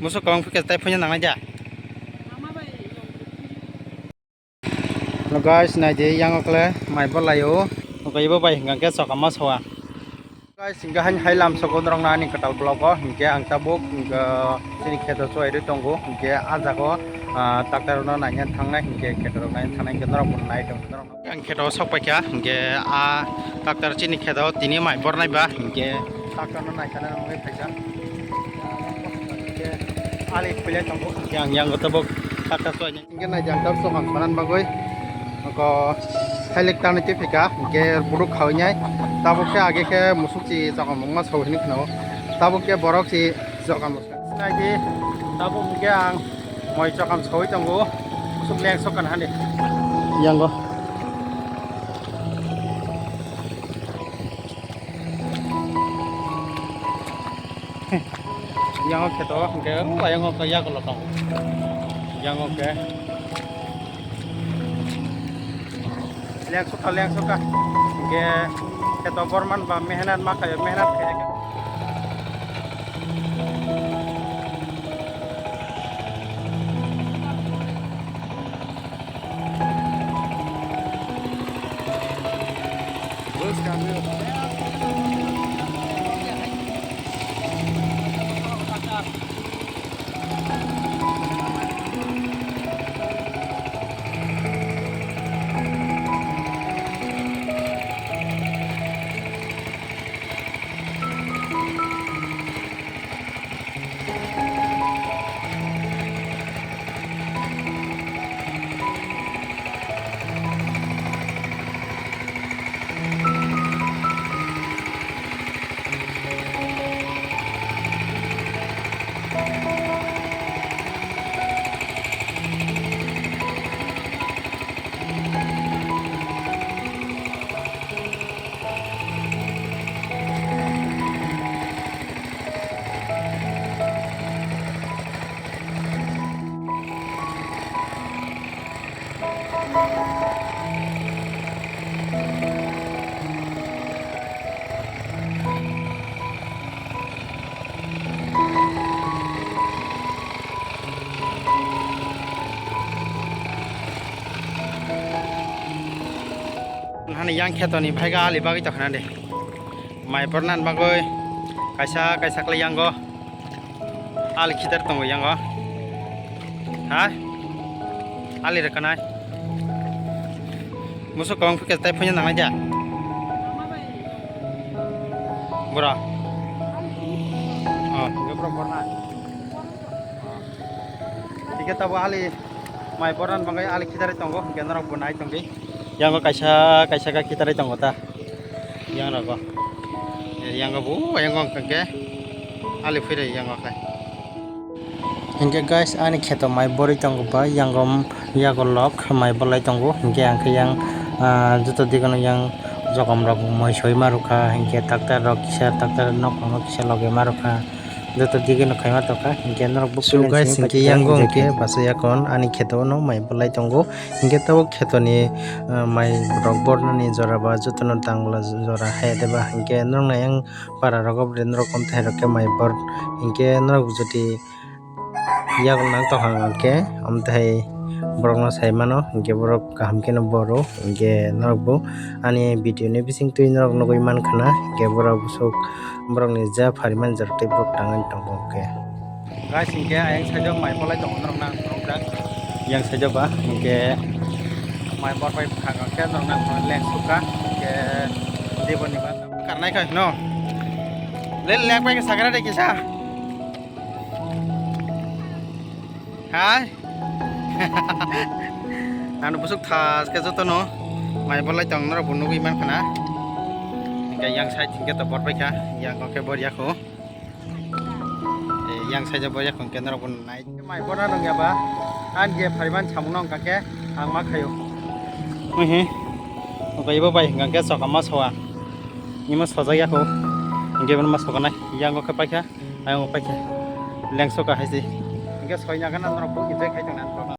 Musuh kong fikir tapi punya nang aja. No guys, na je yang okle mai bolayo. No ibo bai hingga ke sokama soa. Guys, hingga hai lam sokodrong na ni katal blogo hingga ang tabuk hingga sini keto so edu tonggo hingga ajago taktar no nanya thangna hingga keto nanya thangna hingga nora bun nai dong. Ang keto sok pakya hingga taktar sini keto tini mai bor nai ba hingga taktar no nai kana ngai paisa. Ali pilih tonggo yang tabuk taktar so hingga nai jang tab so mang panan bagoy. Ko helik tani ti phika ke buruk khawnyai tabuk ke age ke musuk chi jaka mongma sawhini khno tabuk ke borok chi jaka musuk nai di tabuk ke ang moi jakam sawi tango musuk leng sokan hane yang go yang ke to ke yang ko ya ko lo yang ke liang suka ke keto borman ba mehnat maka mehnat kayak terus kami hane yang keto ni bhaiga ali bagi takhna de mai pornan bagoy kaisa kle yang go ali khitar tongo yang go ha ali rekanai musuh kong fikir tapi punya nang aja bro oh gebro pornan tiga tabu ali mai pornan bagoy ali khitar tongo genara bunai tonggi yang ko kaisa ka kita rai tong ta yang ra ko yang ko bu yang ko ke ali phire yang ko kai hingga guys ani kheto mai bori tong ba yang gom ya ko lok mai bolai tong go hingga yang juto digono yang jogam rok moi soi maruka hingga taktar rok kisa taktar nok nok kisa loge maruka joto digono khaima toka hingga nok bu so guys hingga yang go ke basa yakon ani kheto no mai bolai tong go hingga tabo kheto ni mai rok borno ni jora ba joto no tangla jora hai deba hingga nok na yang para rok brendro kom thai rok ke mai bor hingga nok joti yang nang to hang ke am thai borok no sai mano hingga borok kaham ke no boro hingga nok bu ani video ni bising tu nok no goi man khana hingga borok busuk borok ni ja phariman jartai borok tangan tongko ke guys hingga ayang saja mai polai tong nok nang borok yang saja ba hingga mai bor pai khang ke nok nang lek suka ke debon ni ba karna ka no lek pai ke sagara de kisa hai anu busuk thas ke joto no mai bolai tong nor bunu iman khana hingga yang sai hingga to bor pai ka yang ko ke bor ya ko yang sai ja bor ya ko ke nor bun nai mai bor na dong ya ba an ge phariman chamung nong ka ke ang ma khayo ko ibo bai hingga ke sokama soa ima soja ya ko hingga ban ma sokana yang ko ke pai ka ayong pai ka leng soka haisi hingga soinya kan nor bu ide khai tong nan